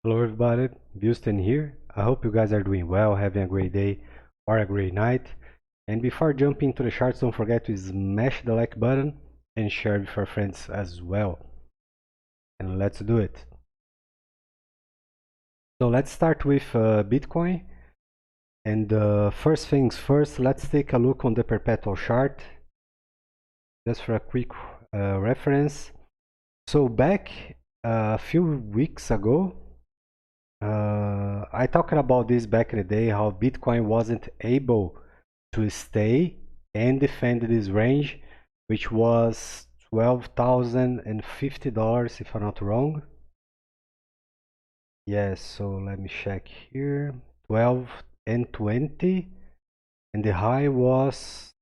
Hello everybody, Houston here. I hope you guys are doing well, having a great day or a great night. And before jumping into the charts, don't forget to smash the like button and share with your friends as well. And let's do it. So let's start with Bitcoin. And first things first, let's take a look on the perpetual chart. Just for a quick reference. So back a few weeks ago, I talked about this back in the day, how Bitcoin wasn't able to stay and defend this range, which was $12,050 if I'm not wrong. Yes, so let me check here. 12 and 20, and the high was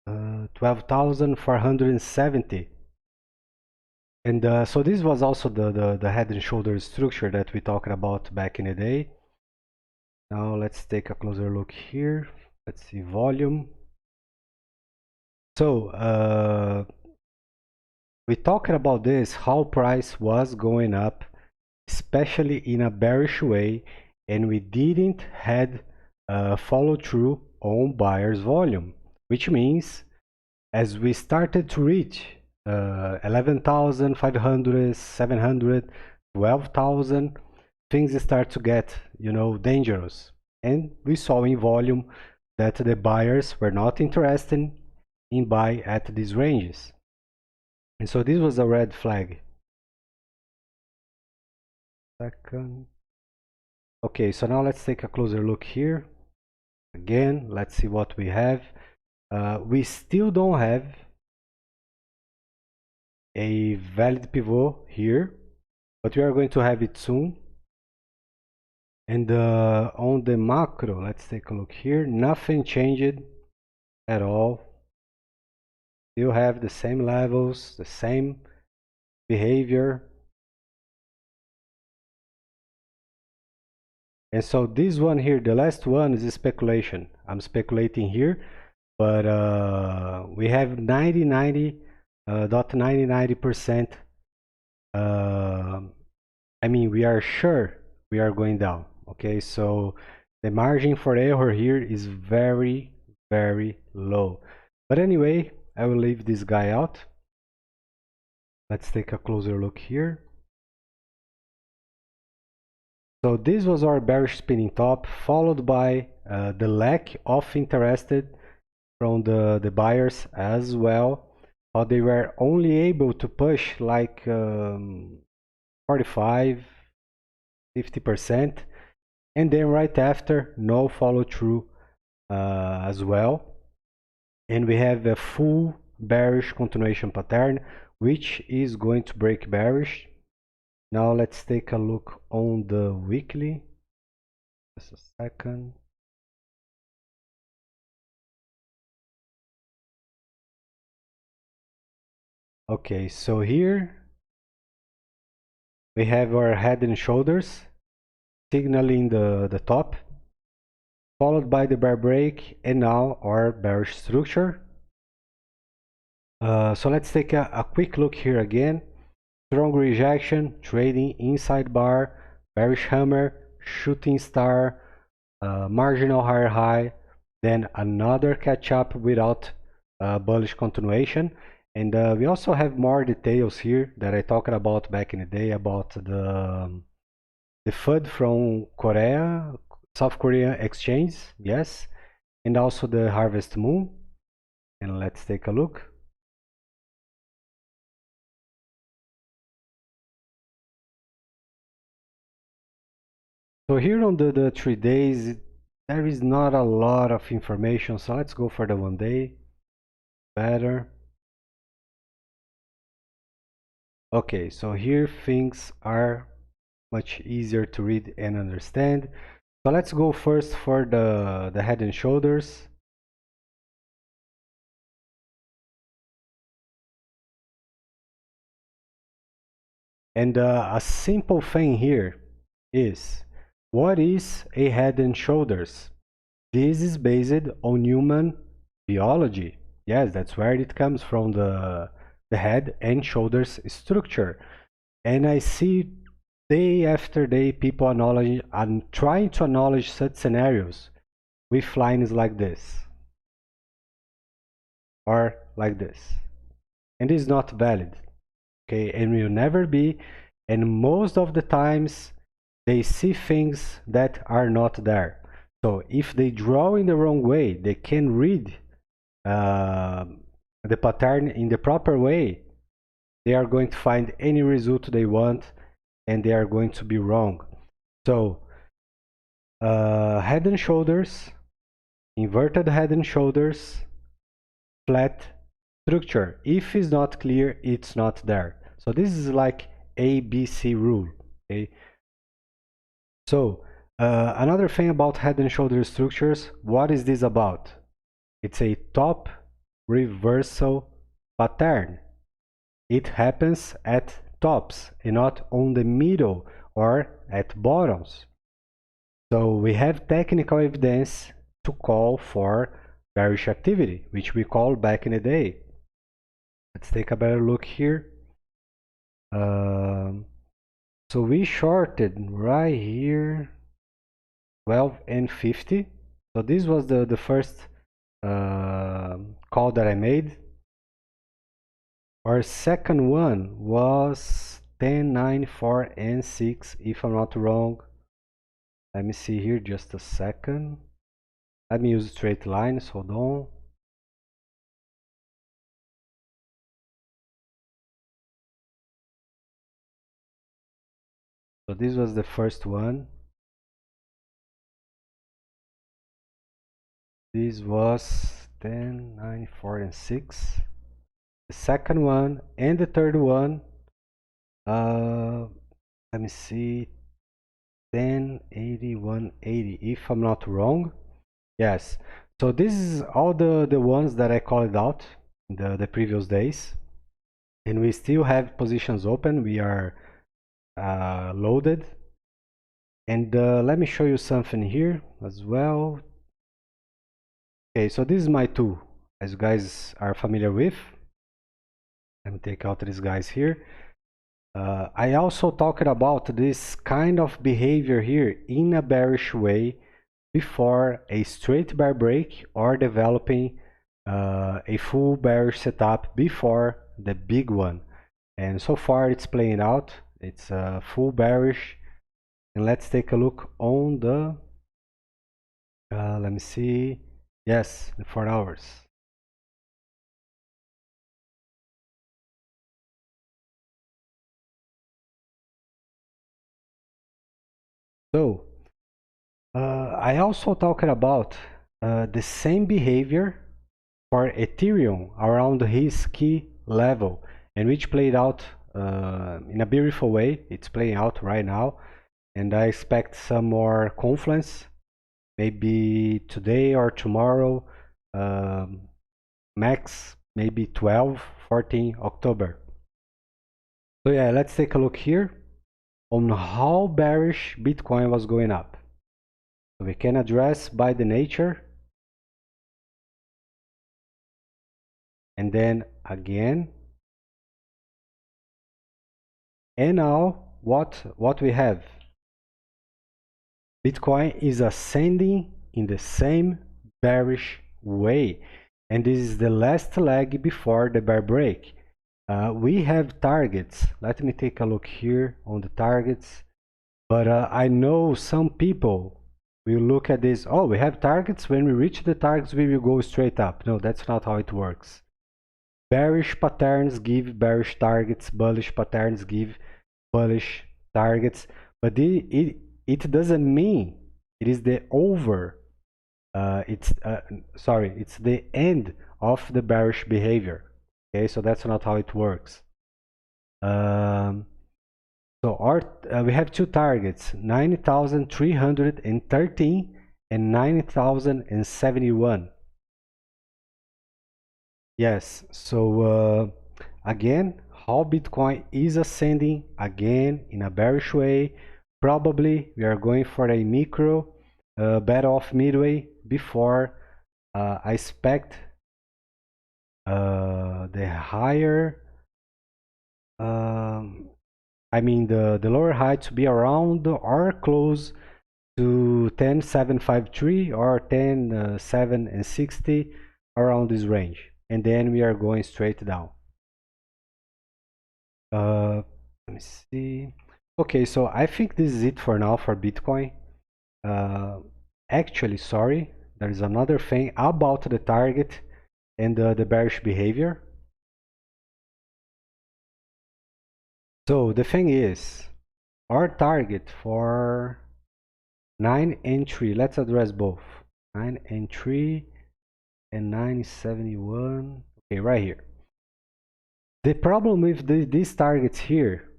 12,470. And so this was also the head and shoulders structure that we talked about back in the day. Now let's take a closer look here. Let's see volume. So we talked about this, how price was going up, especially in a bearish way, and we didn't had follow through on buyers volume, which means as we started to reach 11,500, 700, 12,000, things start to get, dangerous. And we saw in volume that the buyers were not interested in buy at these ranges. And so this was a red flag. Second. Okay, so now let's take a closer look here. Again, let's see what we have. We still don't have a valid pivot here, but we are going to have it soon. And on the macro, let's take a look here. Nothing changed at all. Still have the same levels, the same behavior. And so this one here, the last one, is a speculation. I'm speculating here, but we have 90.99%. I mean, we are sure we are going down. Okay, so the margin for error here is very, very low. But anyway, I will leave this guy out. Let's take a closer look here. So this was our bearish spinning top, followed by the lack of interest from the buyers as well. How they were only able to push like 45, 50%, and then right after, no follow through as well. And we have a full bearish continuation pattern, which is going to break bearish. Now let's take a look on the weekly. Just a second. Okay, so here we have our head and shoulders signaling the top, followed by the bear break, and now our bearish structure. So let's take a quick look here again. Strong rejection, trading inside bar, bearish hammer, shooting star, marginal higher high, then another catch up without bullish continuation. And we also have more details here that I talked about back in the day about the FUD from Korea, South Korea exchange, yes, and also the harvest moon. And let's take a look. So here on the 3 days, there is not a lot of information, so let's go for the 1 day. Better. Okay, so here things are much easier to read and understand. So let's go first for the head and shoulders. And a simple thing here is, what is a head and shoulders? This is based on human biology. Yes, that's where it comes from, the head and shoulders structure. And I see day after day, people acknowledge and trying to acknowledge such scenarios with lines like this or like this, and it's not valid. Okay, and will never be. And most of the times, they see things that are not there. So if they draw in the wrong way, they can read uh, the pattern in the proper way, they are going to find any result they want, and they are going to be wrong. So head and shoulders, inverted head and shoulders, flat structure. If it's not clear, it's not there. So this is like ABC rule. Okay. So another thing about head and shoulder structures, what is this about? It's a top reversal pattern. It happens at tops and not on the middle or at bottoms. So we have technical evidence to call for bearish activity, which we call back in the day. Let's take a better look here. So we shorted right here 12 and 50. So this was the first call that I made. Our second one was 10, 9, 4, and 6, if I'm not wrong. Let me see here, just a second. Let me use straight lines, hold on. So this was the first one. This was 10, 9, 4, and 6. The second one and the third one, let me see, 10, 80, 180, if I'm not wrong. Yes. So this is all the ones that I called out in the previous days. And we still have positions open. We are loaded. And let me show you something here as well. Okay, so this is my tool, as you guys are familiar with. Let me take out these guys here. I also talked about this kind of behavior here in a bearish way before a straight bear break or developing a full bearish setup before the big one. And so far it's playing out. It's a full bearish. And let's take a look on the, let me see. Yes, the 4 hours. So I also talked about the same behavior for Ethereum around his key level, and which played out in a beautiful way. It's playing out right now, and I expect some more confluence, maybe today or tomorrow, max maybe 12, 14 October. So yeah, let's take a look here on how bearish Bitcoin was going up. So we can address by the nature, and then again, and now what we have, Bitcoin is ascending in the same bearish way, and this is the last leg before the bear break. We have targets. Let me take a look here on the targets, but I know some people will look at this, oh, we have targets, when we reach the targets we will go straight up. No, that's not how it works. Bearish patterns give bearish targets, bullish patterns give bullish targets, but it doesn't mean it is the over, it's the end of the bearish behavior. Okay, so that's not how it works. So we have two targets, 90,313 and 90,071. Yes, so again, how Bitcoin is ascending again in a bearish way. Probably we are going for a micro battle of midway before I expect the higher I mean the lower high to be around or close to 10,753 or 10,760, around this range, and then we are going straight down. Let me see. Okay, so I think this is it for now for Bitcoin. Uh, Actually, sorry, there is another thing about the target and the bearish behavior. So the thing is, our target for 9 and 3, let's address both. 9 and 3 and 971. Okay, right here. The problem with these targets here,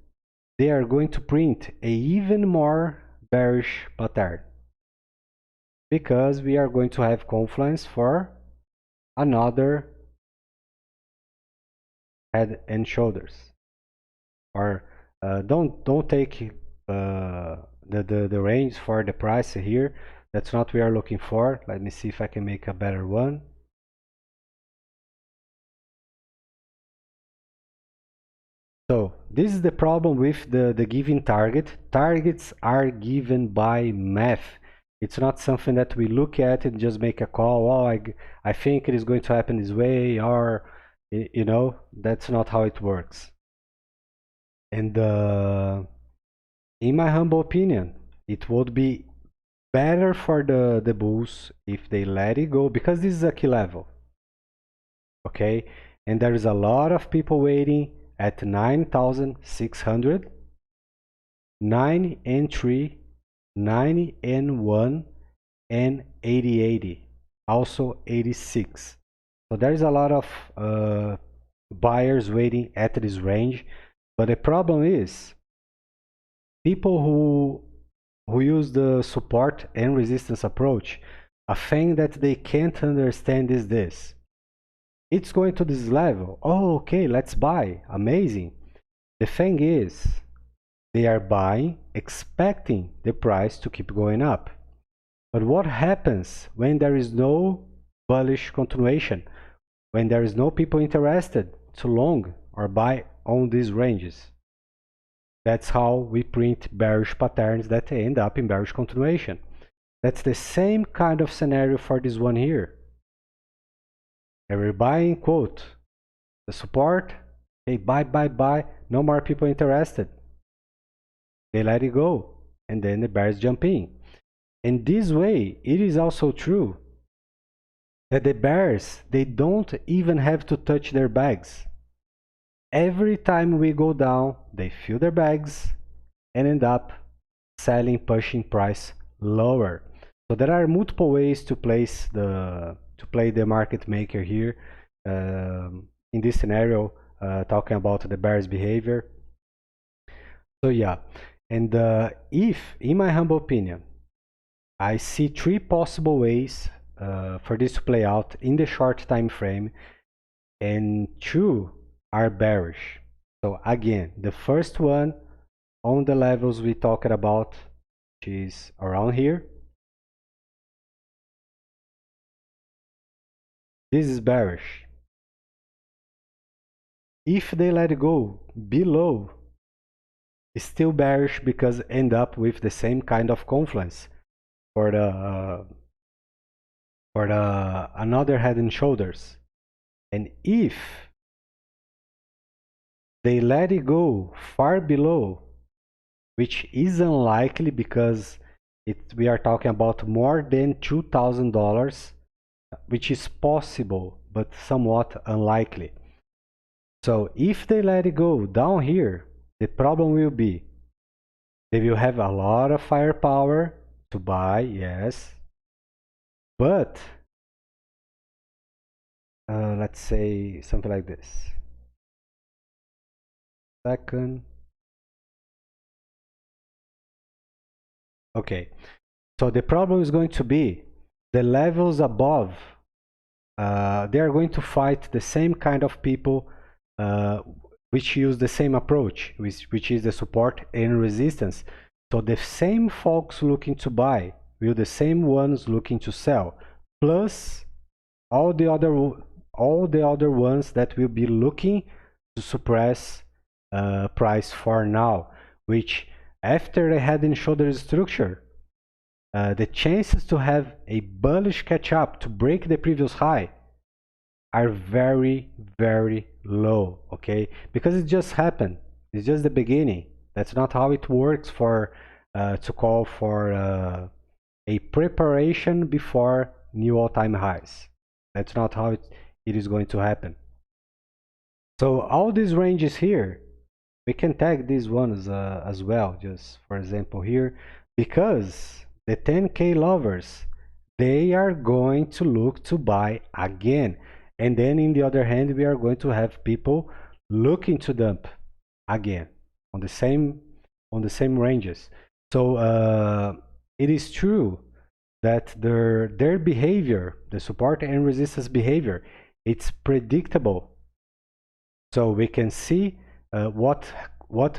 they are going to print a even more bearish pattern, because we are going to have confluence for another head and shoulders. Or don't take the range for the price here. That's not what we are looking for. Let me see if I can make a better one. So this is the problem with the given target. Targets are given by math. It's not something that we look at and just make a call. Oh, I think it is going to happen this way, or you know, that's not how it works. And in my humble opinion, it would be better for the bulls if they let it go, because this is a key level. Okay, and there is a lot of people waiting at 9,600, 9 and 3, 90 and 1, and 80, also 86. So there's a lot of buyers waiting at this range. But the problem is, people who use the support and resistance approach, a thing that they can't understand is this: it's going to this level, oh okay, let's buy, amazing. The thing is, they are buying expecting the price to keep going up. But what happens when there is no bullish continuation, when there is no people interested to long or buy on these ranges? That's how we print bearish patterns that end up in bearish continuation. That's the same kind of scenario for this one here. They were buying, quote, the support, they buy, no more people interested. They let it go, and then the bears jump in. And this way, it is also true that the bears, they don't even have to touch their bags. Every time we go down, they fill their bags and end up selling, pushing price lower. So there are multiple ways to play the market maker here. In this scenario, talking about the bears behavior. So yeah, and if, in my humble opinion, I see three possible ways for this to play out in the short time frame, and two are bearish. So again, the first one on the levels we talked about, which is around here. This is bearish. If they let it go below, it's still bearish, because end up with the same kind of confluence for the another head and shoulders. And if they let it go far below, which is unlikely, because we are talking about more than $2,000, which is possible but somewhat unlikely. So if they let it go down here, the problem will be they will have a lot of firepower to buy, yes, but let's say something like this. Second. Okay, so the problem is going to be the levels above. They are going to fight the same kind of people which use the same approach, which is the support and resistance. So the same folks looking to buy will the same ones looking to sell, plus all the other ones that will be looking to suppress price for now. which after a head and shoulders structure, the chances to have a bullish catch up to break the previous high are very, very low, okay? Because it just happened. It's just the beginning. That's not how it works for to call for a preparation before new all-time highs. That's not how it is going to happen. So all these ranges here, we can tag these ones as well, just for example here, because the 10K lovers, they are going to look to buy again. And then in the other hand, we are going to have people looking to dump again on the same ranges. So it is true that their behavior, the support and resistance behavior, it's predictable. So we can see what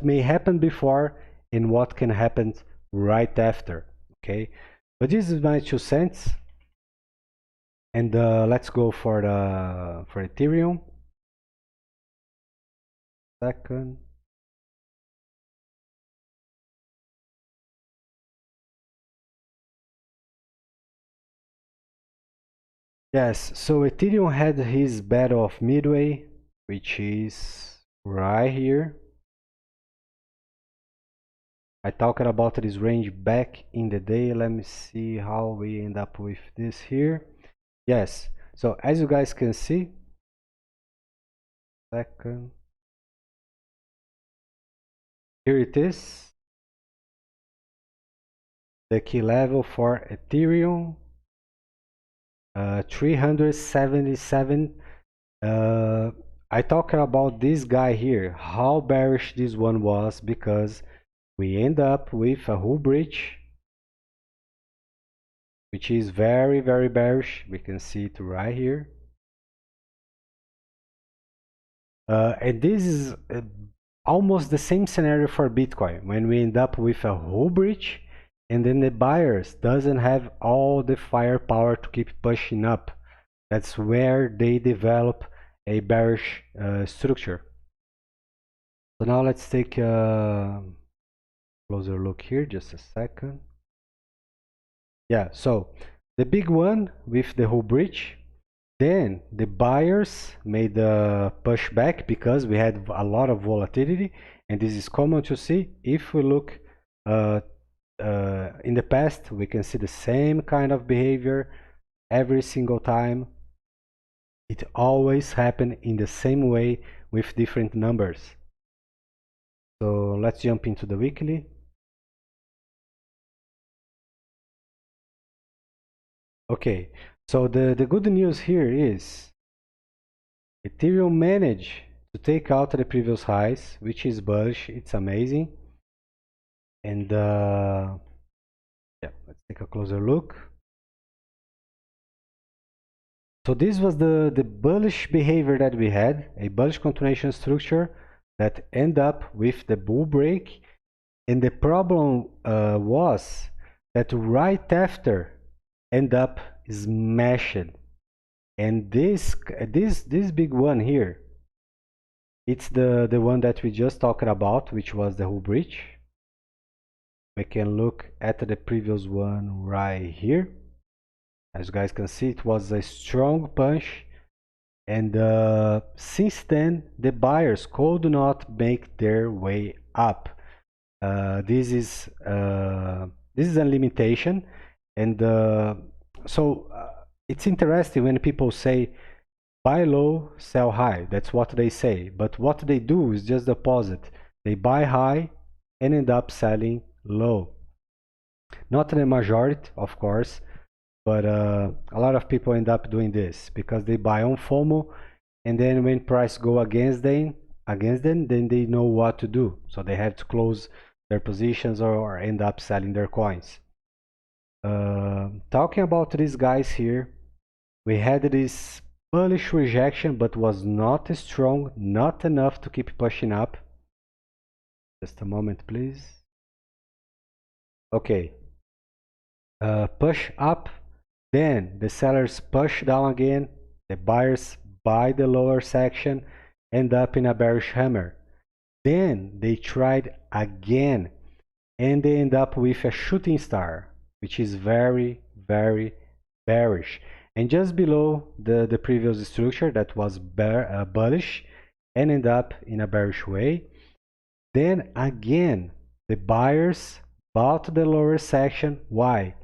may happen before and what can happen right after. Okay, but this is my 2 cents. And let's go for Ethereum. Second. Yes, so Ethereum had his battle of midway, which is right here. I talked about this range back in the day. Let me see how we end up with this here. Yes, so as you guys can see, second, here it is, the key level for Ethereum, 377. I talked about this guy here, how bearish this one was, because we end up with a hull breach, which is very, very bearish. We can see it right here. And this is almost the same scenario for Bitcoin, when we end up with a hull breach and then the buyers doesn't have all the firepower to keep pushing up. That's where they develop a bearish structure. So now let's take a closer look here, just a second. Yeah, so the big one with the hull breach, then the buyers made a pushback because we had a lot of volatility, and this is common to see. If we look in the past, we can see the same kind of behavior every single time. It always happened in the same way with different numbers. So let's jump into the weekly. Okay, so the good news here is Ethereum managed to take out the previous highs, which is bullish. It's amazing. And yeah, let's take a closer look. So this was the bullish behavior that we had, a bullish continuation structure that end up with the bull break. And the problem was that right after end up smashed. And this big one here, it's the one that we just talked about, which was the hull breach. We can look at the previous one right here. As you guys can see, it was a strong punch, and since then the buyers could not make their way up. This is a limitation, and so it's interesting when people say buy low, sell high. That's what they say, but what they do is just the opposite. They buy high and end up selling low. Not the majority, of course, but a lot of people end up doing this because they buy on FOMO, and then when price go against them, then they know what to do. So they have to close their positions or end up selling their coins. Talking about these guys here, we had this bullish rejection, but was not strong, not enough to keep pushing up. Just a moment, please. Okay. Push up, then the sellers push down again, the buyers buy the lower section, end up in a bearish hammer. Then they tried again, and they end up with a shooting star, which is very, very bearish. And just below the previous structure that was bullish and end up in a bearish way. Then again, the buyers bought the lower section. Why?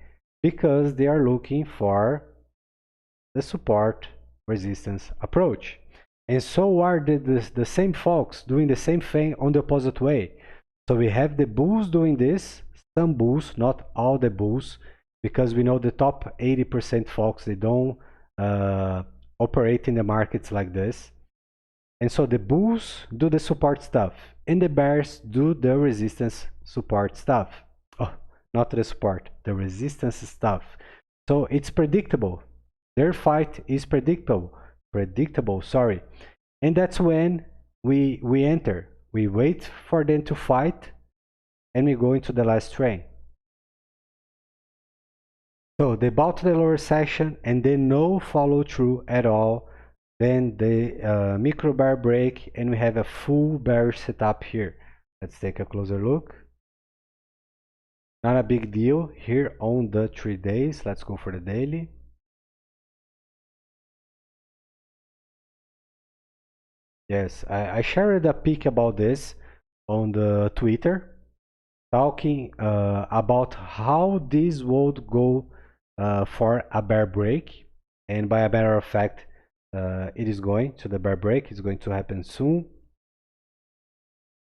Because they are looking for the support resistance approach. And so are the same folks doing the same thing on the opposite way. So we have the bulls doing this, some bulls, not all the bulls, because we know the top 80% folks, they don't operate in the markets like this. And so the bulls do the support stuff, and the bears do the resistance support stuff. Oh, not the support, the resistance stuff. So it's predictable. Their fight is predictable, sorry. And that's when we enter. We wait for them to fight, and we go into the last train. So they bought the lower section, and then no follow through at all. Then the micro bear break, and we have a full bearish setup here. Let's take a closer look. Not a big deal here on the 3 days. Let's go for the daily. Yes, I shared a pic about this on the Twitter, talking about how this would go for a bear break, and by a matter of fact, it is going to the bear break. It's going to happen soon.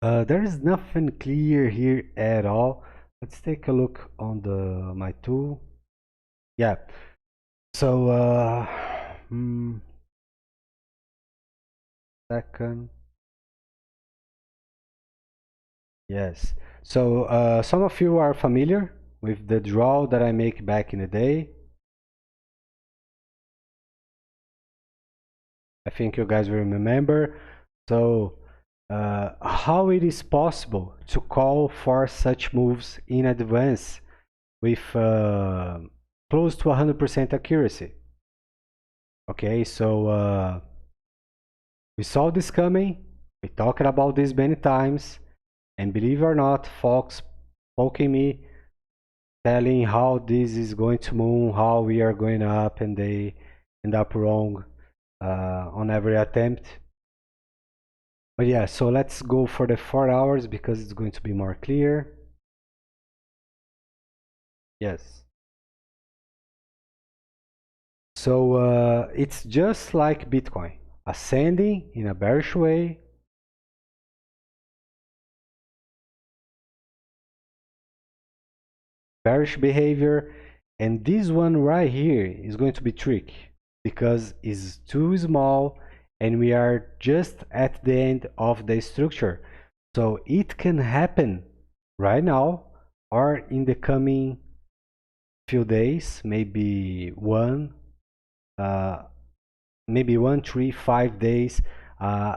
There is nothing clear here at all. Let's take a look on my tool. Yeah. So second. Yes. So some of you are familiar with the draw that I make back in the day. I think you guys will remember. So how it is possible to call for such moves in advance with close to 100% accuracy? Okay, so we saw this coming. We talked about this many times, and believe it or not, folks poking me, telling how this is going to move, how we are going up, and they end up wrong on every attempt. But yeah, so let's go for the 4 hours because it's going to be more clear. Yes. So it's just like Bitcoin, ascending in a bearish way, bearish behavior, and this one right here is going to be tricky because it's too small and we are just at the end of the structure. So it can happen right now or in the coming few days, maybe 3, 5 days.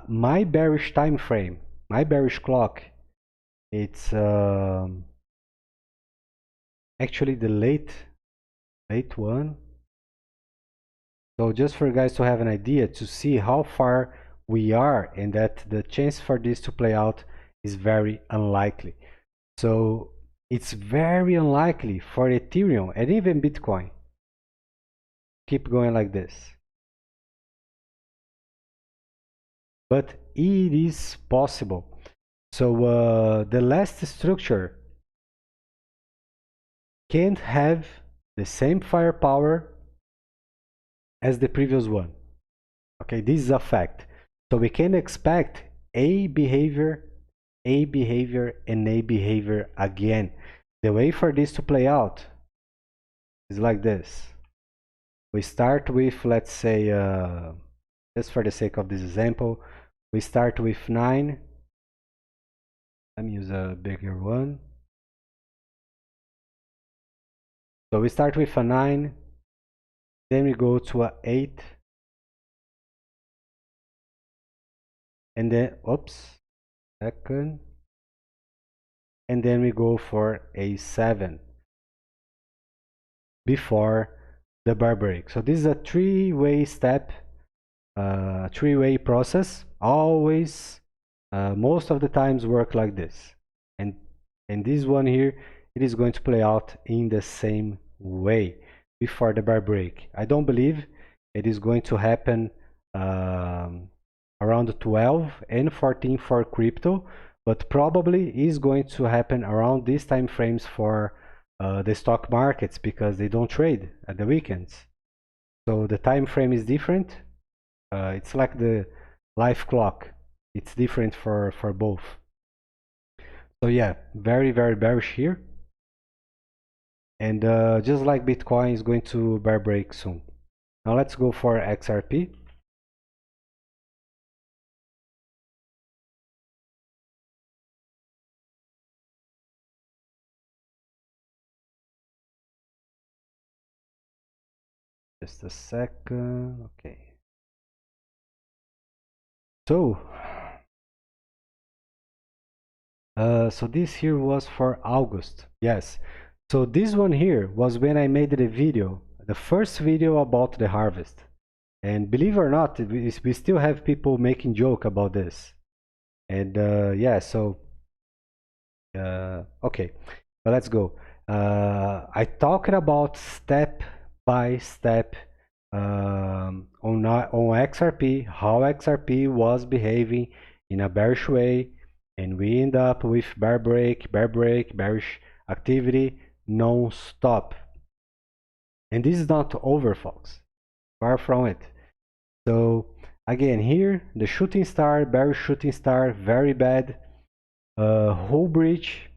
My bearish time frame, my bearish clock, it's actually the late one. So just for you guys to have an idea, to see how far we are, and that the chance for this to play out is very unlikely. So it's very unlikely for Ethereum and even Bitcoin keep going like this. But it is possible. So the last structure can't have the same firepower as the previous one. Okay, this is a fact. So we can expect A behavior, and A behavior again. The way for this to play out is like this. We start with, let's say, just for the sake of this example, we start with 9. Let me use a bigger one. So we start with a 9, then we go to a 8, and then, oops, second, and then we go for a 7 before the bar break. So this is a three-way step, three-way process. Always most of the times work like this. And this one here, it is going to play out in the same way before the bear break. I don't believe it is going to happen around 12 and 14 for crypto, but probably is going to happen around these time frames for the stock markets, because they don't trade at the weekends. So the time frame is different. It's like the life clock. It's different for both. So yeah, very, very bearish here. And just like Bitcoin is going to bear break soon. Now let's go for XRP. Just a second. Okay. So, so this here was for August. Yes. So this one here was when I made the video, the first video about the harvest. And believe it or not, we still have people making joke about this. And yeah, so okay, well, let's go. I talked about step by step on XRP, how XRP was behaving in a bearish way, and we end up with bear break, bearish activity non-stop. And this is not over, folks. Far from it. So again, here the shooting star, bearish shooting star, very bad. Whole breach,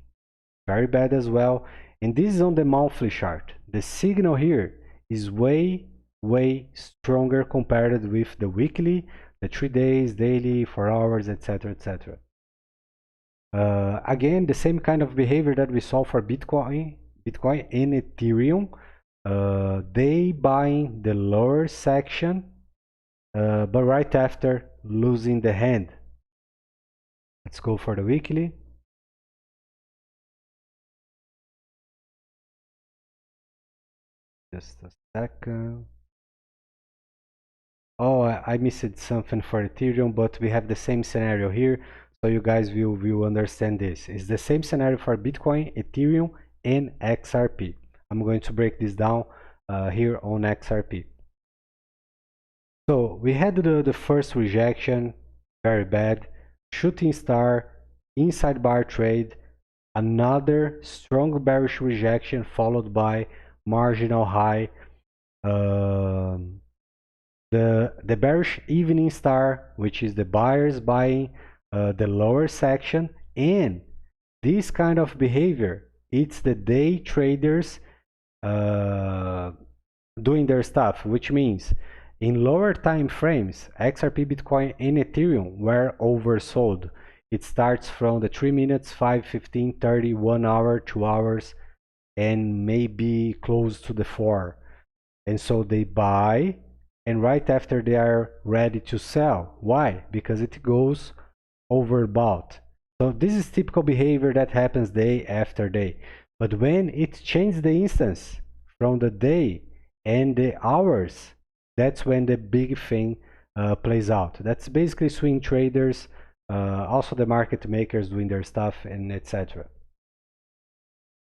very bad as well. And this is on the monthly chart. The signal here is way stronger compared with the weekly, the 3 days, daily, 4 hours, etc, etc. Again, the same kind of behavior that we saw for Bitcoin and Ethereum. They buying the lower section, but right after losing the hand. Let's go for the weekly. Just a second. Oh, I missed something for Ethereum, but we have the same scenario here, so you guys will understand this. It's the same scenario for Bitcoin, Ethereum, and XRP. I'm going to break this down here on XRP. So we had the first rejection, very bad, shooting star, inside bar trade, another strong bearish rejection followed by marginal high. The bearish evening star, which is the buyers buying the lower section, and this kind of behavior, it's the day traders doing their stuff, which means in lower time frames, XRP, Bitcoin, and Ethereum were oversold. It starts from the 3 minutes, 5, 15, 30, 1 hour, 2 hours, and maybe close to the 4. And so they buy, and right after they are ready to sell. Why? Because it goes overbought. So this is typical behavior that happens day after day. But when it changes the instance from the day and the hours, that's when the big thing plays out. That's basically swing traders, also the market makers doing their stuff, and etc.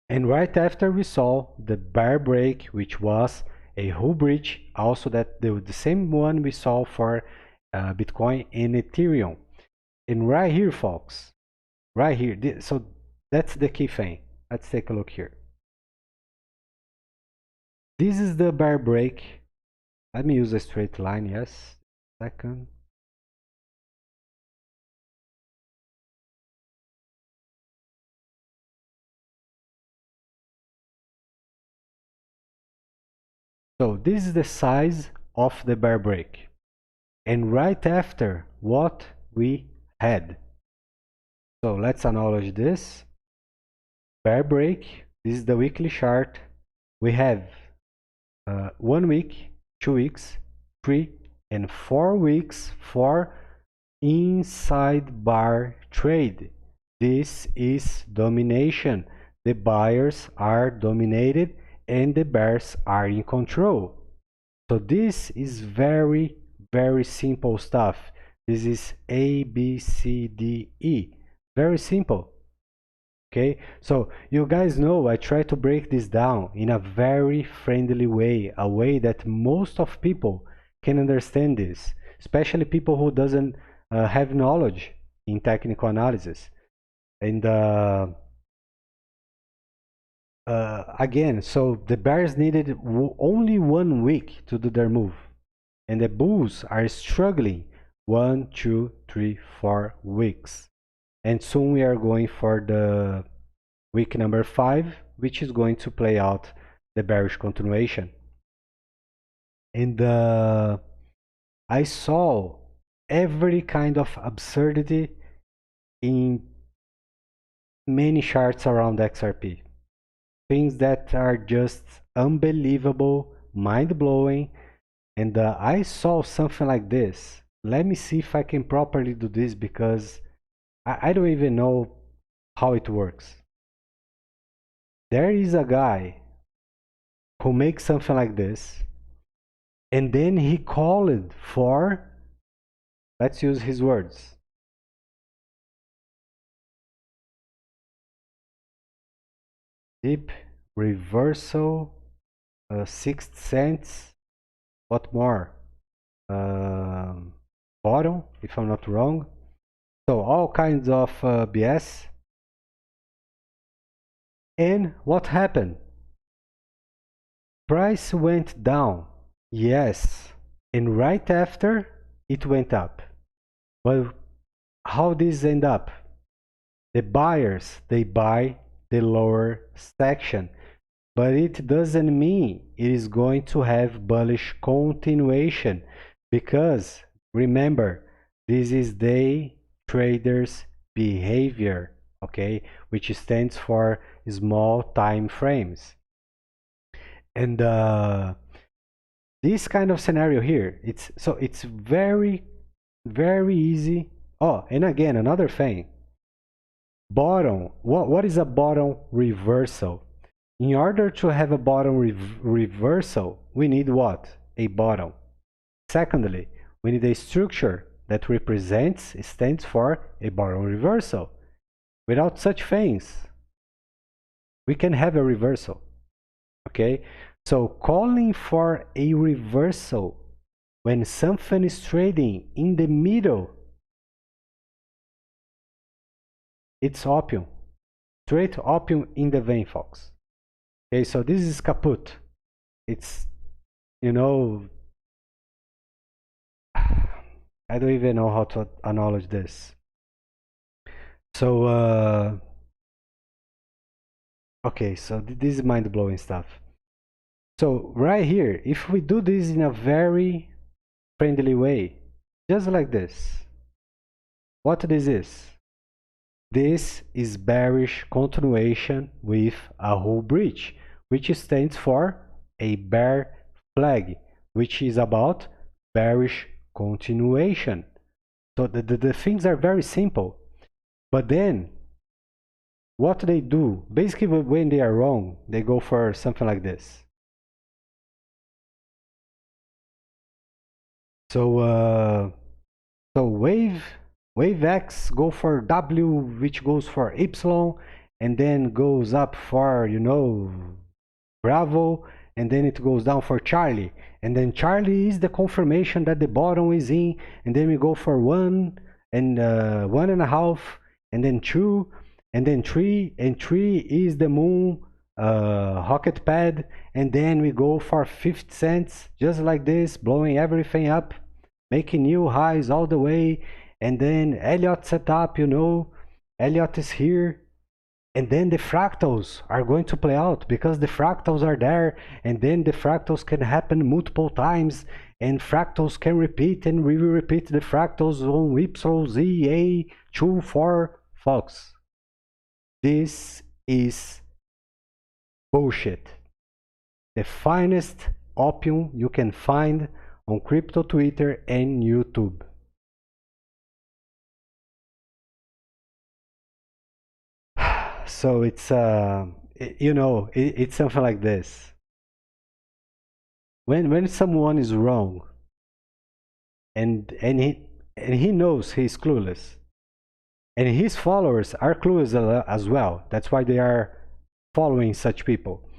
And right after we saw the bear break, which was a whole breach, also that the same one we saw for Bitcoin and Ethereum. And right here, folks, right here, so that's the key thing. Let's take a look here. This is the bear break. Let me use a straight line, yes. Second. So this is the size of the bear break. And right after what we had. So let's acknowledge this. Bear break. This is the weekly chart. We have 1 week, 2 weeks, 3 and 4 weeks for inside bar trade. This is domination. The buyers are dominated and the bears are in control. So this is very simple stuff. This is A, B, C, D, E. Very simple. Okay, so you guys know I try to break this down in a very friendly way, a way that most of people can understand this, especially people who doesn't have knowledge in technical analysis. And again, so the Bears needed only 1 week to do their move, and the Bulls are struggling 1, 2, 3, 4 weeks. And soon we are going for the week number 5, which is going to play out the bearish continuation. And I saw every kind of absurdity in many charts around XRP. Things that are just unbelievable, mind-blowing. And I saw something like this. Let me see if I can properly do this, because I don't even know how it works. There is a guy who makes something like this, and then he called for, let's use his words, deep reversal, 6 cents, what more? Bottom, if I'm not wrong. So all kinds of BS. And what happened? Price went down, yes, and right after it went up. But how this end up? The buyers, they buy the lower section, but it doesn't mean it is going to have bullish continuation, because remember, this is day traders behavior, okay, which stands for small time frames. And this kind of scenario here, it's very easy. Oh, and again, another thing, bottom, what is a bottom reversal? In order to have a bottom reversal, we need what? A bottom. Secondly, we need a structure that stands for a bottom reversal. Without such things, we can have a reversal. Okay, so calling for a reversal when something is trading in the middle, it's opium, straight opium in the vein, folks. Okay, so this is kaput. It's, you know, I don't even know how to acknowledge this. So okay, so this is mind-blowing stuff. So right here, if we do this in a very friendly way, just like this, what this is? This is bearish continuation with a hull breach, which stands for a bear flag, which is about bearish continuation. So the things are very simple. But then, what they do, basically when they are wrong, they go for something like this. So wave X go for W, which goes for Y, and then goes up for, Bravo, and then it goes down for Charlie. And then Charlie is the confirmation that the bottom is in, and then we go for 1 and 1.5, and then 2, and then 3, and 3 is the moon rocket pad, and then we go for 50 cents, just like this, blowing everything up, making new highs all the way. And then Elliott setup, Elliott is here, and then the fractals are going to play out, because the fractals are there, and then the fractals can happen multiple times, and fractals can repeat, and we will repeat the fractals on Y, Z, A, 2, 4, folks. This is bullshit. The finest opium you can find on crypto Twitter and YouTube. So it's it's something like this. When someone is wrong, and and he knows he's clueless. And his followers are clueless as well. That's why they are following such people.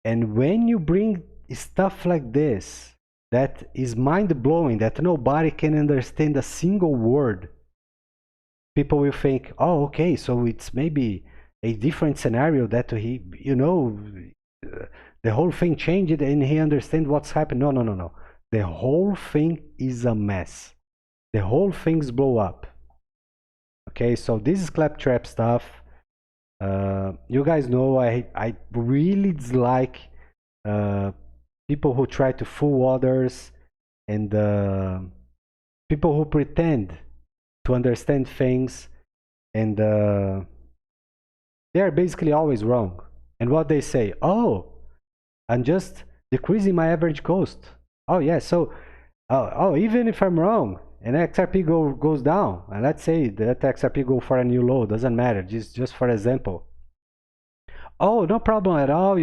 And when you bring stuff like this, that is mind-blowing, that nobody can understand a single word, people will think, oh, okay, so it's maybe a different scenario that he, the whole thing changed and he understands what's happened. No, no, no, no. The whole thing is a mess. The whole thing's blow up. Okay, so this is claptrap stuff. You guys know I really dislike people who try to fool others and people who pretend to understand things, and they are basically always wrong. And what they say, oh, I'm just decreasing my average cost. Oh yeah, so even if I'm wrong and XRP goes down, and let's say that XRP go for a new low, doesn't matter, just for example. Oh, no problem at all,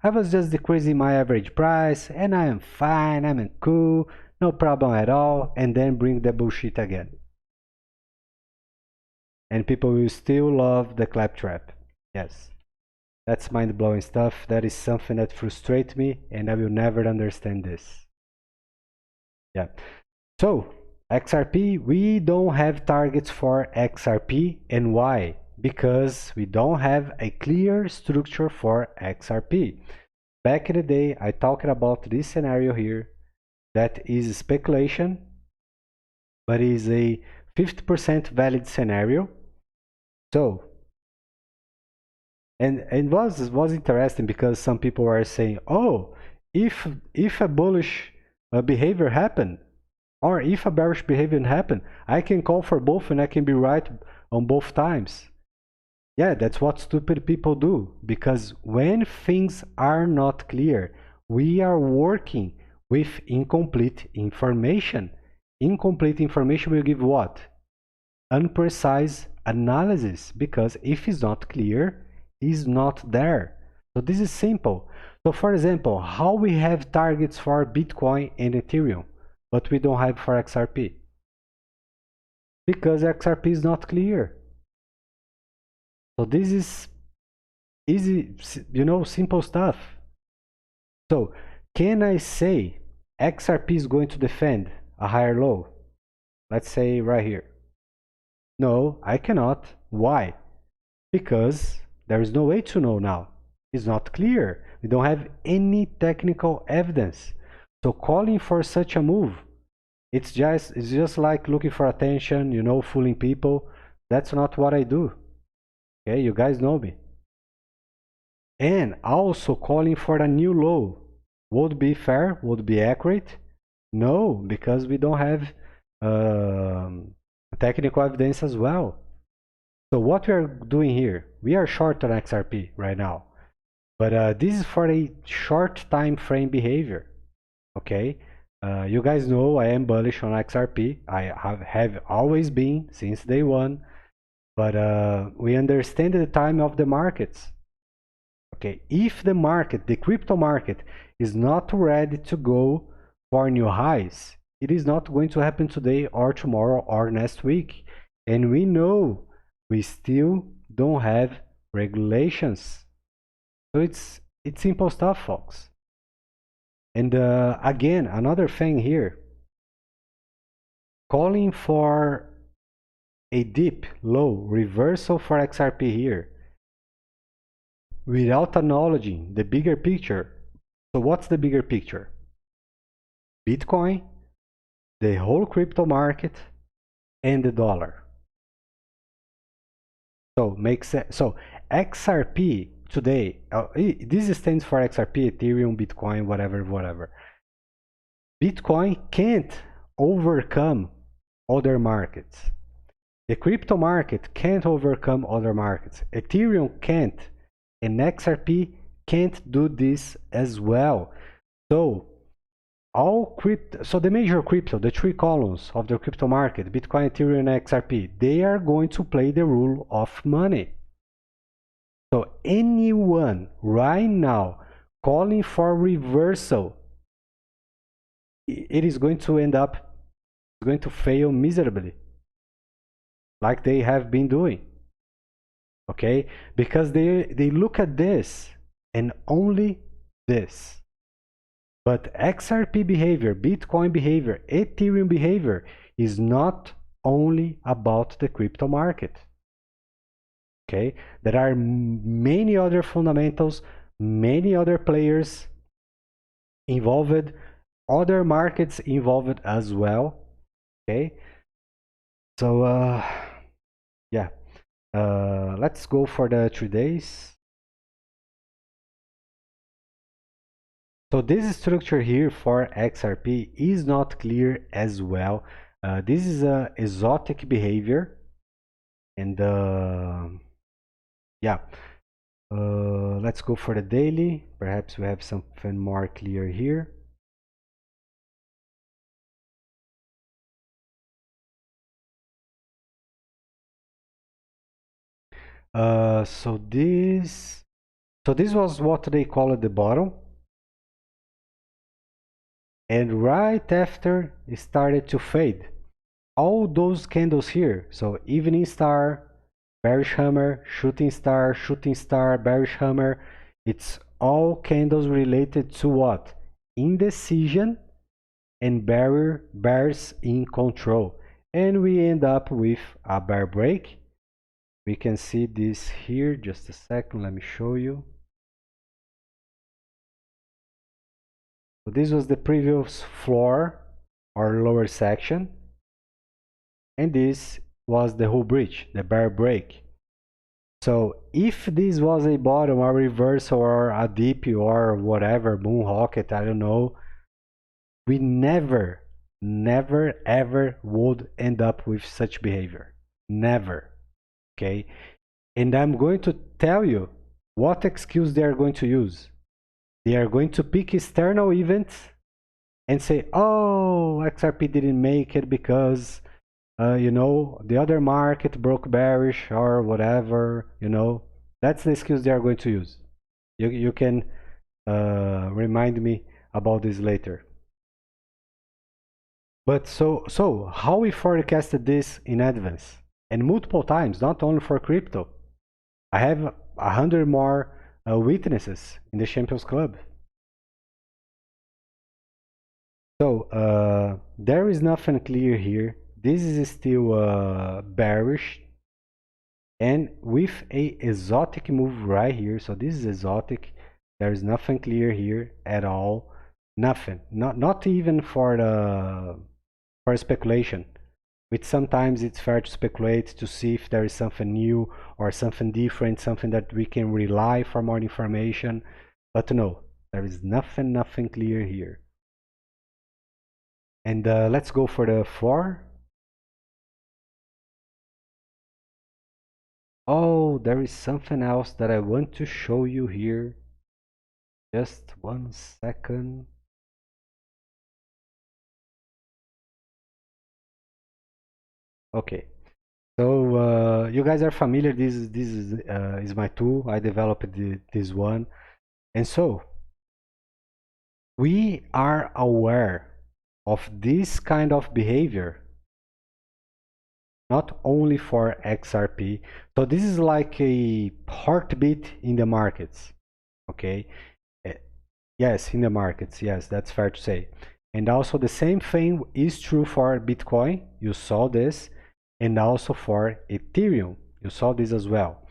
I was just decreasing my average price and I am fine, I'm cool, no problem at all, and then bring the bullshit again. And people will still love the claptrap. Yes, that's mind-blowing stuff. That is something that frustrates me, and I will never understand this. Yeah. So XRP, we don't have targets for XRP, and why? Because we don't have a clear structure for XRP. Back in the day, I talked about this scenario here that is speculation, but is a 50% valid scenario. So, and it was interesting because some people are saying, oh, if a bullish behavior happen, or if a bearish behavior happen, I can call for both and I can be right on both times. Yeah, that's what stupid people do, because when things are not clear, we are working with incomplete information. Incomplete information will give what? Unprecise analysis, because if it's not clear, it's not there. So this is simple. So for example, how we have targets for Bitcoin and Ethereum, but we don't have for XRP? Because XRP is not clear. So this is easy, simple stuff. So can I say XRP is going to defend a higher low? Let's say right here. No, I cannot. Why? Because there is no way to know now. It's not clear. We don't have any technical evidence. So calling for such a move, it's just like looking for attention, fooling people. That's not what I do. Okay, you guys know me. And also calling for a new low would be fair, would be accurate? No, because we don't have technical evidence as well. So what we are doing here, we are short on XRP right now, but this is for a short time frame behavior. Okay, you guys know I am bullish on XRP. I have always been since day one, but we understand the time of the markets. Okay, if the market, the crypto market, is not ready to go for new highs, it is not going to happen today or tomorrow or next week. And we know we still don't have regulations. So it's simple stuff, folks. And again, another thing here, calling for a dip, low, reversal for XRP here, without acknowledging the bigger picture. So what's the bigger picture? Bitcoin, the whole crypto market, and the dollar. So makes sense. So XRP today, this stands for XRP, Ethereum, Bitcoin, whatever. Bitcoin can't overcome other markets. The crypto market can't overcome other markets. Ethereum can't, and XRP can't do this as well. So so the major crypto, the three columns of the crypto market, Bitcoin, Ethereum, and XRP, they are going to play the role of money. So anyone right now calling for reversal, it is going to end up going to fail miserably, like they have been doing. Okay, because they look at this and only this. But XRP behavior, Bitcoin behavior, Ethereum behavior is not only about the crypto market. Okay, there are many other fundamentals, many other players involved, other markets involved as well. Okay, so yeah, let's go for the 3 days. So this structure here for XRP is not clear as well. This is a exotic behavior, and yeah, let's go for the daily. Perhaps we have something more clear here. So this was what they call the bottom, and right after it started to fade. All those candles here, so evening star, bearish hammer, shooting star, bearish hammer, it's all candles related to what? Indecision and bears in control. And we end up with a bear break. We can see this here, just a second, let me show you. So this was the previous floor or lower section, and this was the whole breach, the bear break. So if this was a bottom or reversal or a dip or whatever, moon rocket, I don't know, we never ever would end up with such behavior. Never. Okay? And I'm going to tell you what excuse they are going to use. They are going to pick external events and say, oh, XRP didn't make it because you know, the other market broke bearish or whatever, you know. That's the excuse they are going to use. You can remind me about this later. But so how we forecasted this in advance and multiple times, not only for crypto. I have 100 more witnesses in the Champions Club. So there is nothing clear here. This is still bearish, and with a exotic move right here. So this is exotic. There is nothing clear here at all. Nothing. Not even for speculation. Which sometimes it's fair to speculate to see if there is something new or something different, something that we can rely for more information. But no, there is nothing clear here. And let's go for the floor. Oh, there is something else that I want to show you here. Just 1 second. Okay, so you guys are familiar. This is my tool. I developed this one, and so we are aware of this kind of behavior not only for XRP. So this is like a heartbeat in the markets. Okay, yes, in the markets, yes, that's fair to say. And also the same thing is true for Bitcoin. You saw this, and also for Ethereum. You saw this as well.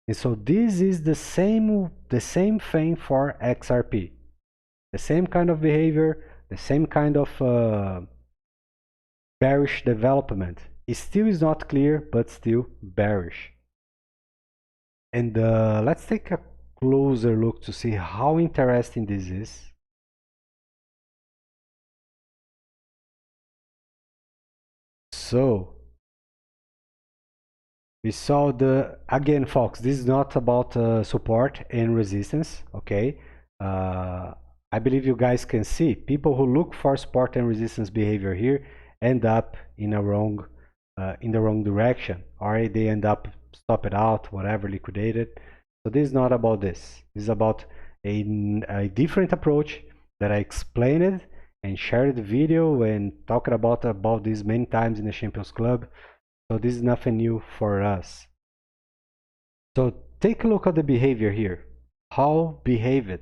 And so this is the same thing for XRP. The same kind of behavior, the same kind of bearish development. It still is not clear, but still bearish. And let's take a closer look to see how interesting this is. So we saw again, folks, this is not about support and resistance, okay? I believe you guys can see people who look for support and resistance behavior here end up in the wrong direction, or they end up stop it out, whatever, liquidated. So this is not about this. This is about a different approach that I explained, and shared the video and talked about this many times in the Champions Club. So this is nothing new for us. So take a look at the behavior here. How behaved.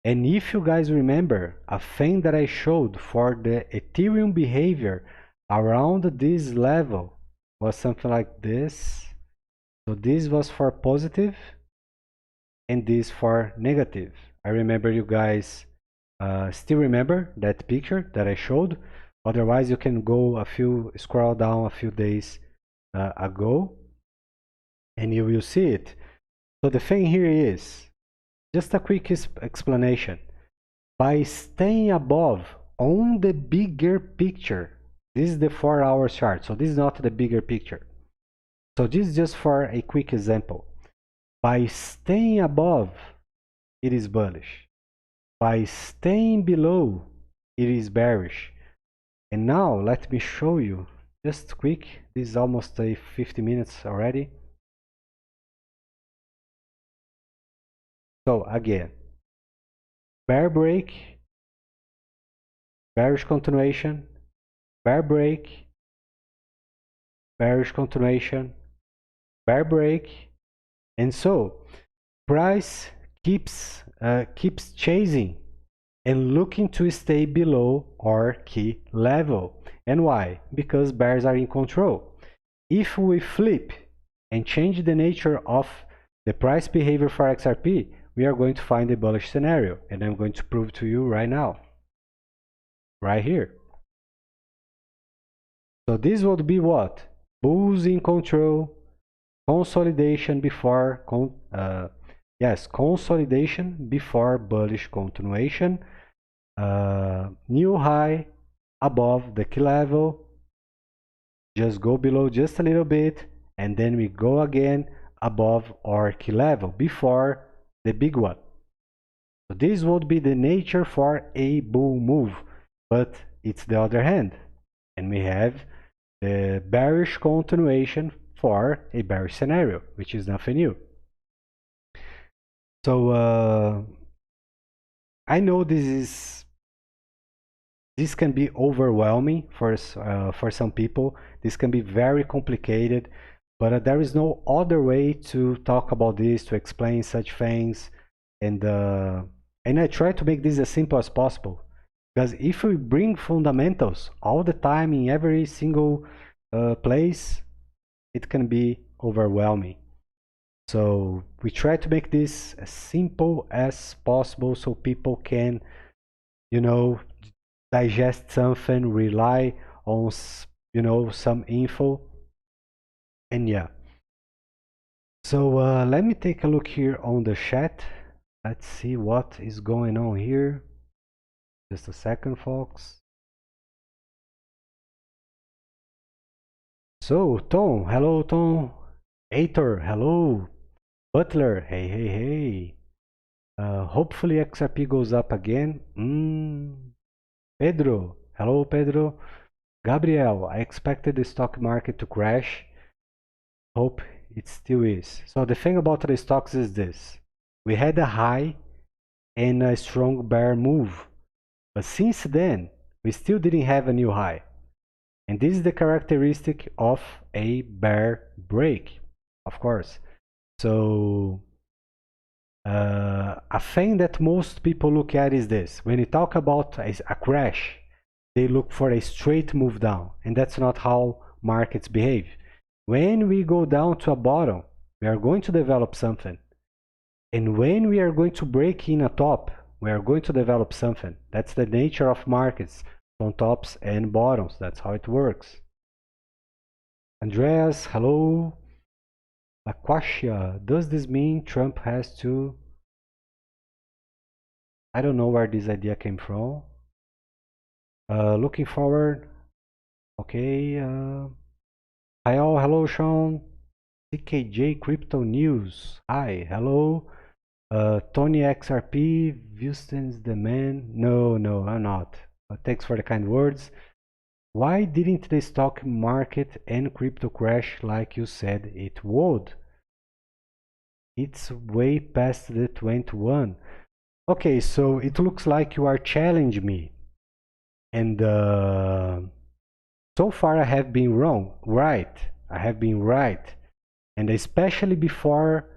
And if you guys remember, a thing that I showed for the Ethereum behavior around this level was something like this. So this was for positive and this for negative. I remember you guys still remember that picture that I showed. Otherwise, you can go scroll down a few days ago and you will see it. So the thing here is, just a quick explanation. By staying above on the bigger picture, this is the 4-hour chart, so this is not the bigger picture. So this is just for a quick example. By staying above, it is bullish. By staying below, it is bearish. And now let me show you, just quick, this is almost 50 minutes already. So again, bear break, bearish continuation, bear break, bearish continuation, bear break, and so price keeps chasing and looking to stay below our key level. And why? Because bears are in control. If we flip and change the nature of the price behavior for XRP, we are going to find a bullish scenario, and I'm going to prove to you right now, right here. So this would be what? Bulls in control, consolidation before consolidation before bullish continuation, new high above the key level, just go below just a little bit, and then we go again above our key level before the big one. So this would be the nature for a bull move, but it's the other hand, and we have the bearish continuation for a bearish scenario, which is nothing new. So I know this can be overwhelming for some people. This can be very complicated, but there is no other way to talk about this, to explain such things, and I try to make this as simple as possible. Because if we bring fundamentals all the time in every single place, it can be overwhelming. So we try to make this as simple as possible so people can, digest something, rely on, some info. And yeah. So let me take a look here on the chat. Let's see what is going on here. Just a second, folks. So, Tom, hello, Tom. Aitor, hello. Butler, hey, hey, hey. Hopefully XRP goes up again. Pedro, hello, Pedro. Gabriel, I expected the stock market to crash. Hope it still is. So the thing about the stocks is this. We had a high and a strong bear move. But since then, we still didn't have a new high. And this is the characteristic of a bear break, of course. So a thing that most people look at is this. When you talk about a crash, they look for a straight move down. And that's not how markets behave. When we go down to a bottom, we are going to develop something. And when we are going to break in a top, we are going to develop something. That's the nature of markets, on tops and bottoms. That's how it works. Andreas, hello. Aquasia, does this mean Trump has to... I don't know where this idea came from. Looking forward. Okay. Hi all, hello Sean. CKJ Crypto News. Hi, hello. Tony XRP, Houston's the man. No, I'm not. Thanks for the kind words. Why didn't the stock market and crypto crash like you said it would? It's way past the 21. Okay, so it looks like you are challenging me. And so far I have been right. I have been right. And especially before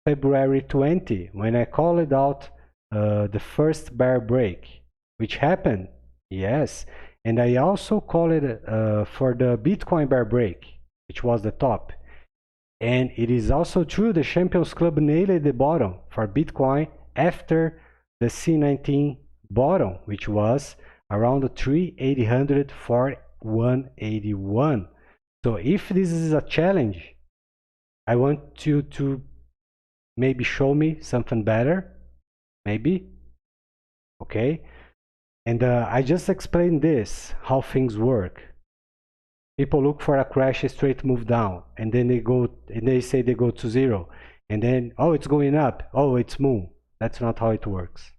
February 20, when I called out the first bear break, which happened, yes. And I also called it for the Bitcoin bear break, which was the top. And it is also true the Champions Club nailed the bottom for Bitcoin after the C19 bottom, which was around 3,800 for 181. So if this is a challenge, I want you to maybe show me something better, maybe, okay? And I just explained this, how things work. People look for a crash, a straight move down, and then they go and they say they go to zero, and then oh it's going up, oh it's moon. That's not how it works.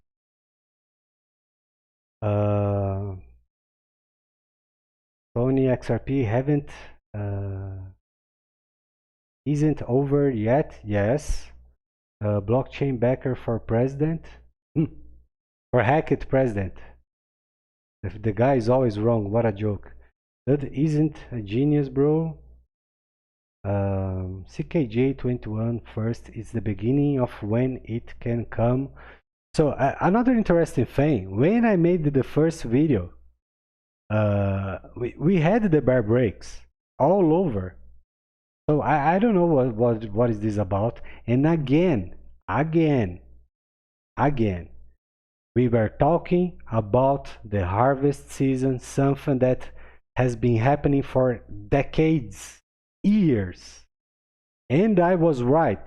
Tony XRP haven't isn't over yet. Yes. Blockchain backer for president. For Hackett president. The guy is always wrong. What a joke. That isn't a genius, bro. CKJ21 first is the beginning of when it can come. So another interesting thing, when I made the first video, we had the bear breaks all over. So I don't know what is this about. And again, we were talking about the harvest season, something that has been happening for decades, years. And I was right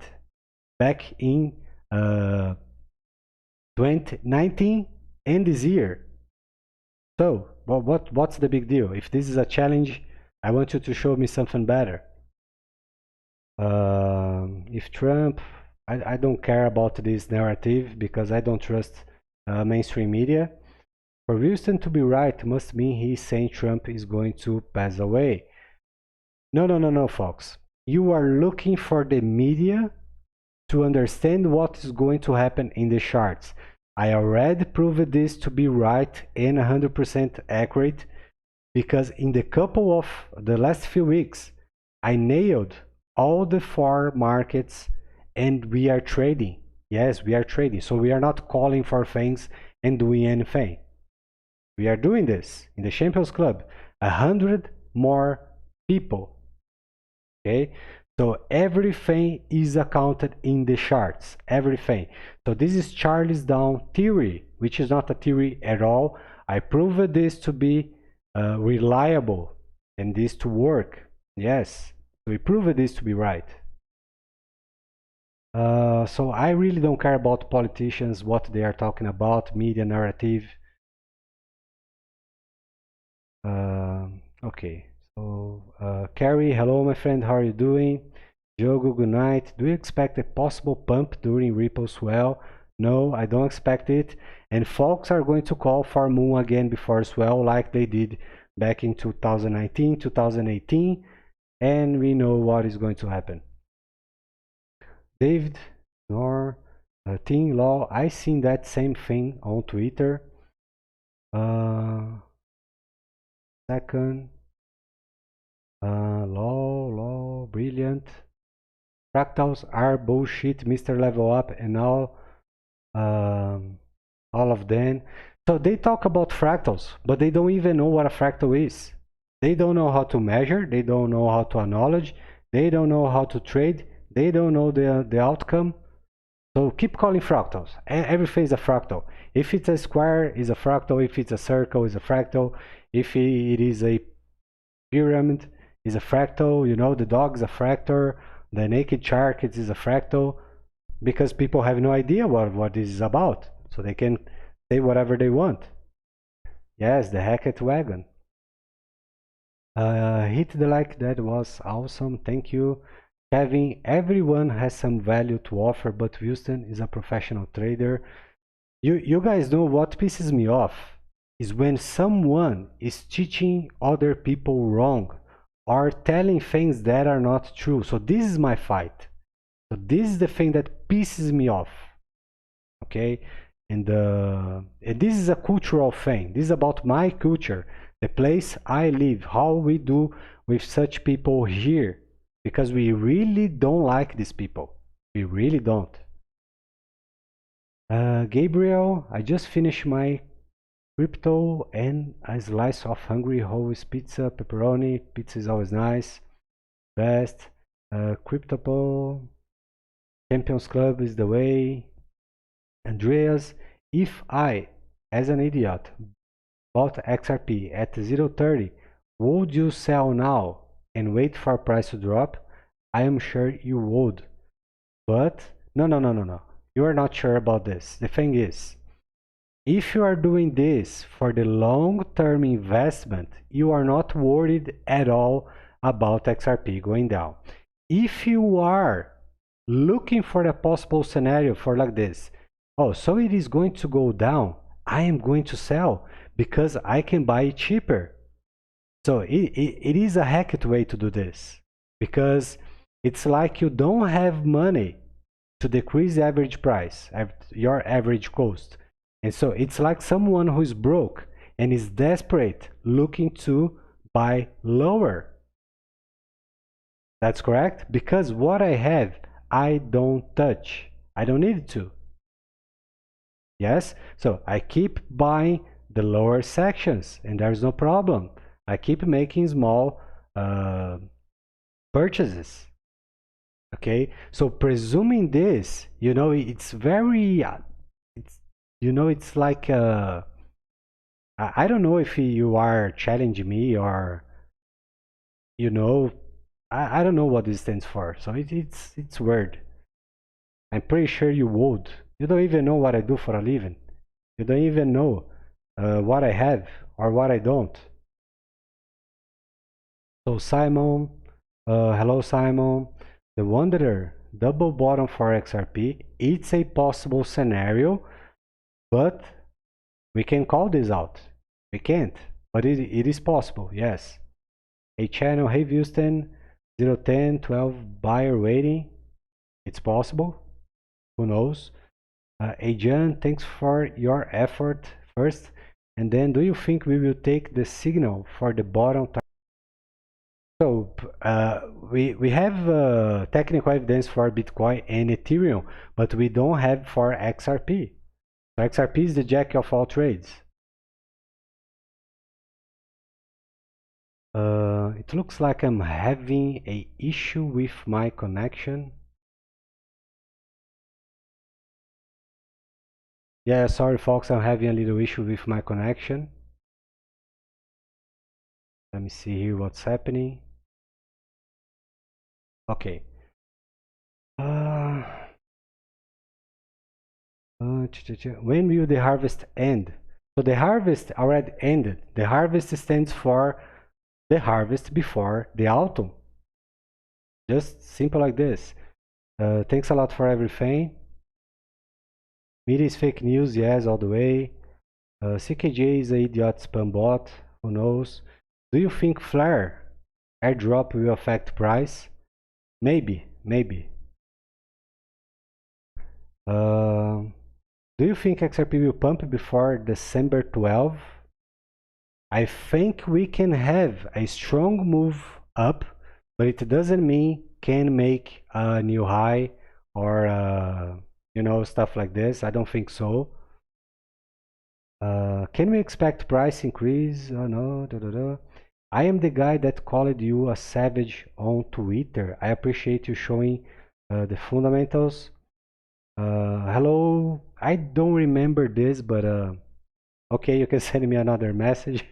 back in 2019 and this year. So what's the big deal? If this is a challenge, I want you to show me something better. If Trump, I don't care about this narrative because I don't trust mainstream media. For Wilson to be right must mean he's saying Trump is going to pass away. No, folks. You are looking for the media to understand what is going to happen in the charts. I already proved this to be right and 100% accurate because in the couple of the last few weeks, I nailed all the 4 markets and we are trading. Yes, we are trading. So we are not calling for things and doing anything. We are doing this in the Champions Club. 100 more people. Okay, so everything is accounted in the charts. Everything. So this is Charles Down theory, which is not a theory at all. I proved this to be reliable and this to work. Yes, we proved this to be right. So I really don't care about politicians, what they are talking about, media narrative. Okay, so Carrie, hello my friend, how are you doing? Diogo, good night. Do you expect a possible pump during Ripple swell? No, I don't expect it. And folks are going to call for moon again before swell like they did back in 2019, 2018, and we know what is going to happen. David, nor Team Law, I seen that same thing on Twitter. Second, law, brilliant. Fractals are bullshit, Mr. Level Up, and all of them. So they talk about fractals, but they don't even know what a fractal is. They don't know how to measure. They don't know how to acknowledge. They don't know how to trade. They don't know the outcome. So keep calling fractals. Everything is a fractal. If it's a square, it's a fractal. If it's a circle, it's a fractal. If it is a pyramid, it's a fractal. You know, the dog is a fractal. The naked shark is a fractal. Because people have no idea what this is about. So they can say whatever they want. Yes, the Hackett wagon. Hit the like, that was awesome. Thank you. Kevin, everyone has some value to offer, but Wilson is a professional trader. You guys know what pisses me off is when someone is teaching other people wrong or telling things that are not true. So this is my fight. So this is the thing that pisses me off. Okay? And this is a cultural thing. This is about my culture, the place I live, how we do with such people here, because we really don't like these people. We really don't. Gabriel, I just finished my crypto and a slice of hungry hoes pizza, pepperoni. Pizza is always nice. Best. Crypto Champions Club is the way. Andreas, if I, as an idiot, bought XRP at 0.30, would you sell now and wait for price to drop? I am sure you would. But no. You are not sure about this. The thing is, if you are doing this for the long-term investment, you are not worried at all about XRP going down. If you are looking for a possible scenario for like this, oh, so it is going to go down, I am going to sell because I can buy it cheaper. So it is a hacked way to do this, because it's like you don't have money to decrease the average price, your average cost. And so it's like someone who is broke and is desperate looking to buy lower. That's correct? Because what I have, I don't touch. I don't need to. Yes? So I keep buying the lower sections and there's no problem. I keep making small purchases. Okay? So presuming this, it's very, it's like, I don't know if you are challenging me or, I don't know what this stands for. So it's weird. I'm pretty sure you would. You don't even know what I do for a living. You don't even know what I have or what I don't. So Simon, hello Simon. The Wanderer, double bottom for XRP. It's a possible scenario, but we can call this out. We can't, but it is possible, yes. A channel, hey Houston, 010, 12 buyer waiting. It's possible. Who knows? Ajan, thanks for your effort first. And then, do you think we will take the signal for the bottom? So we have technical evidence for Bitcoin and Ethereum, but we don't have for XRP. So XRP is the jack of all trades. It looks like I'm having an issue with my connection. Yeah, sorry folks, I'm having a little issue with my connection. Let me see here what's happening. Okay. When will the harvest end? So the harvest already ended. The harvest stands for the harvest before the autumn. Just simple like this. Thanks a lot for everything. Media is fake news, yes, all the way. CKJ is an idiot spam bot, who knows? Do you think Flare airdrop will affect price? Maybe. Do you think XRP will pump before December 12? I think we can have a strong move up, but it doesn't mean can make a new high or stuff like this. I don't think so. Can we expect price increase? Oh no. I am the guy that called you a savage on Twitter. I appreciate you showing the fundamentals. Hello, I don't remember this, but okay, you can send me another message.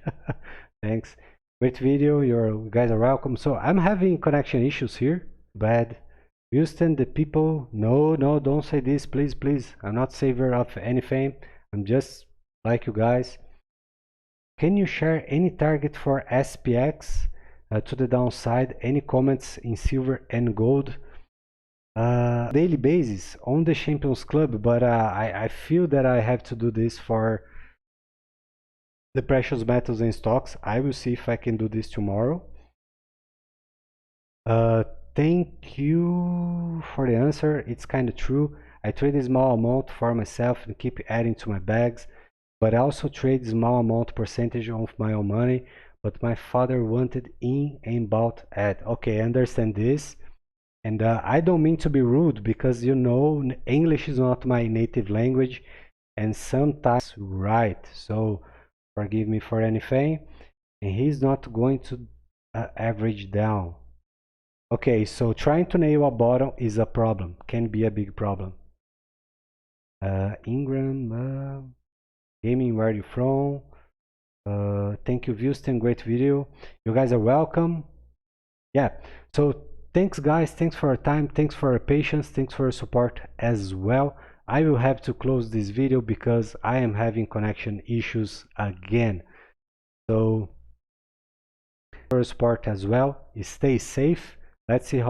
Thanks. Great video. You guys are welcome. So I'm having connection issues here. Bad. Houston, the people. No, don't say this, please. I'm not saver of anything. I'm just like you guys. Can you share any target for SPX to the downside? Any comments in silver and gold? Daily basis on the Champions Club, but I feel that I have to do this for the precious metals and stocks. I will see if I can do this tomorrow. Thank you for the answer. It's kind of true. I trade a small amount for myself and keep adding to my bags, but I also trade small amount percentage of my own money, but my father wanted in and bought at. Okay, I understand this. And I don't mean to be rude because you know English is not my native language and sometimes right. So forgive me for anything. And he's not going to average down. Okay, so trying to nail a bottom is a problem, can be a big problem. Ingram, gaming, where are you from? Thank you, Houston, great video. You guys are welcome. Yeah, so thanks guys, thanks for your time, thanks for your patience, thanks for your support as well. I will have to close this video because I am having connection issues again. So for your support as well, stay safe. Let's see how